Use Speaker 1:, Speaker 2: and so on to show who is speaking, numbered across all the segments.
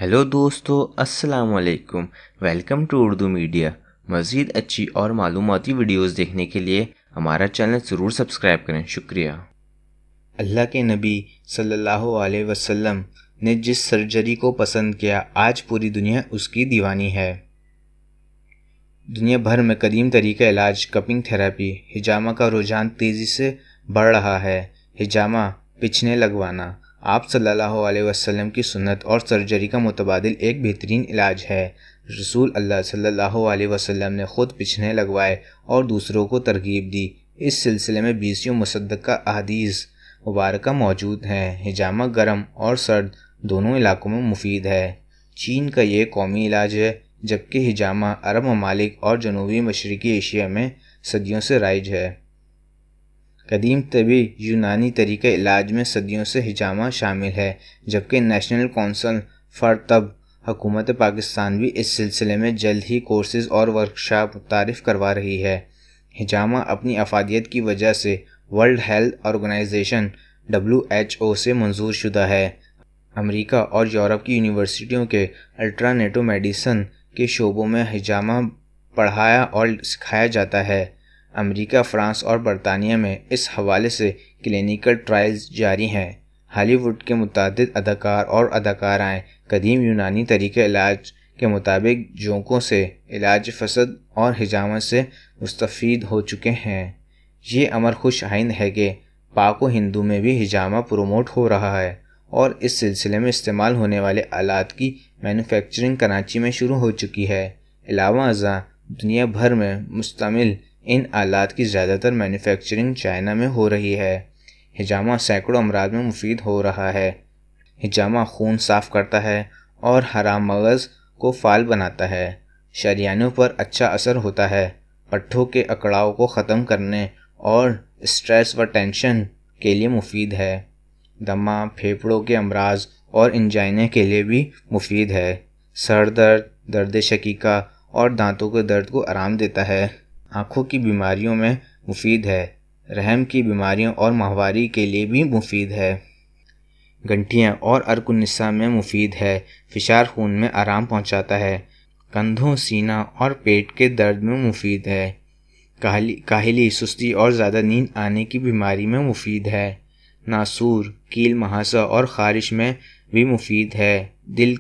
Speaker 1: Hello دوستو، السلام علیکم۔ Welcome to Urdu media. مزید اچھی اور معلوماتی ویڈیوز دیکھنے کے لیے ہمارا چینل ضرور سبسکرائب کریں۔ شکریہ۔ اللہ کے نبی صلی اللہ علیہ وسلم نے جس سرجری کو پسند کیا، آج پوری دنیا اس کی دیوانی ہے۔ دنیا بھر میں قدیم طریقہ علاج کپنگ تھراپی ہجامہ کا رجحان تیزی سے بڑھ رہا ہے۔ ہجامہ پچھنے لگوانا آپ صلی اللہ علیہ وسلم کی سنت اور سرجری کا متبادل ایک بہترین علاج ہے۔ رسول اللہ صلی اللہ علیہ وسلم نے خود پچھنے لگوائے اور دوسروں کو ترغیب دی۔ اس سلسلے میں 20 مصدقہ احادیث مبارکہ موجود ہیں۔ ہجامہ گرم اور سرد دونوں علاقوں میں مفید ہے۔ چین کا یہ قومی علاج ہے، جبکہ ہجامہ عرب ممالک اور جنوبی مشرقی ایشیا میں صدیوں سے رائج ہے۔ قدیم طبی یونانی طریقہ علاج میں صدیوں سے ہجامہ شامل ہے، جبکہ نیشنل کونسل فار طب حکومت پاکستان بھی اس سلسلے میں جلد ہی کورسز اور ورکشاپ متعارف کروا رہی ہے۔ ہجامہ اپنی افادیت کی وجہ سے ورلڈ ہیلتھ آرگنائزیشن WHO سے منظور شدہ ہے۔ امریکہ اور یورپ کی یونیورسٹیوں کے الٹرنیٹو میڈیسن کے شعبوں میں ہجامہ پڑھایا اور سکھایا جاتا ہے۔ امریکہ، فرانس اور برطانیہ میں اس حوالے سے کلینیکل ٹرائلز جاری ہیں۔ ہالی ووڈ کے متعدد اداکار اور اداکارائیں قدیم یونانی طریقہ علاج کے مطابق جونکوں سے علاج فسد اور ہجامہ سے مستفید ہو چکے ہیں۔ یہ امر خوش آئند ہے کہ پاک و ہندو میں بھی ہجامہ پروموٹ ہو رہا ہے اور اس سلسلے میں استعمال ہونے والے آلات کی مینوفیکچرنگ کراچی میں شروع ہو چکی ہے۔ علاوہ ازاں دنیا بھر میں مشتمل ان آلات کی زیادہ تر مینوفیکچرنگ چائنا میں ہو رہی ہے۔ ہجامہ سینکڑوں امراض میں مفید ہو رہا ہے۔ ہجامہ خون صاف کرتا ہے اور حرام مغز کو فعال بناتا ہے۔ شریانوں پر اچھا اثر ہوتا ہے۔ پٹھوں کے اکڑاؤ کو ختم کرنے اور اسٹریس و ٹینشن کے لیے مفید ہے۔ دمہ، پھیپھڑوں کے امراض اور انجائنا کے لیے بھی مفید ہے۔ سر درد، درد شقیقہ اور دانتوں کے درد کو آرام دیتا ہے۔ آنکھوں کی بیماریوں میں مفید ہے۔ رحم کی بیماریوں اور ماہواری کے لیے بھی مفید ہے۔ گنٹھیاں اور عرق النساء میں مفید ہے۔ فشار خون میں آرام پہنچاتا ہے۔ کندھوں، سینہ اور پیٹ کے درد میں مفید ہے۔ کاہلی، سستی اور زیادہ نیند آنے کی بیماری میں مفید ہے۔ ناسور، کیل مہاسا اور خارش میں بھی مفید ہے۔ دل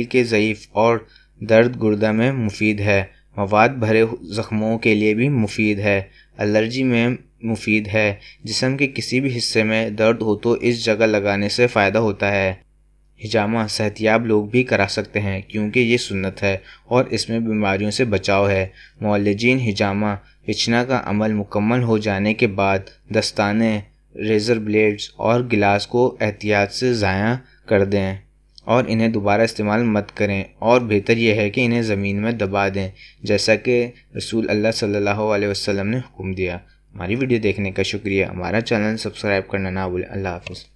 Speaker 1: کے ضعف اور درد گردہ میں مفید ہے۔ مواد بھرے زخموں کے لیے بھی مفید ہے۔ الرجی میں مفید ہے۔ جسم کے کسی بھی حصے میں درد ہو تو اس جگہ لگانے سے فائدہ ہوتا ہے۔ ہجامہ صحت یاب لوگ بھی کرا سکتے ہیں کیونکہ یہ سنت ہے اور اس میں بیماریوں سے بچاؤ ہے۔ معالجین ہجامہ پیچنا کا عمل مکمل ہو جانے کے بعد دستانے، ریزر بلیڈز اور گلاس کو احتیاط سے ضائع کر دیں اور انہیں دوبارہ استعمال مت کریں، اور بہتر یہ ہے کہ انہیں زمین میں دبا دیں جیسا کہ رسول اللہ صلی اللہ علیہ وسلم نے حکم دیا۔ ہماری ویڈیو دیکھنے کا شکریہ۔ ہمارا چینل سبسکرائب کرنا نہ بھولیں۔ اللہ حافظ۔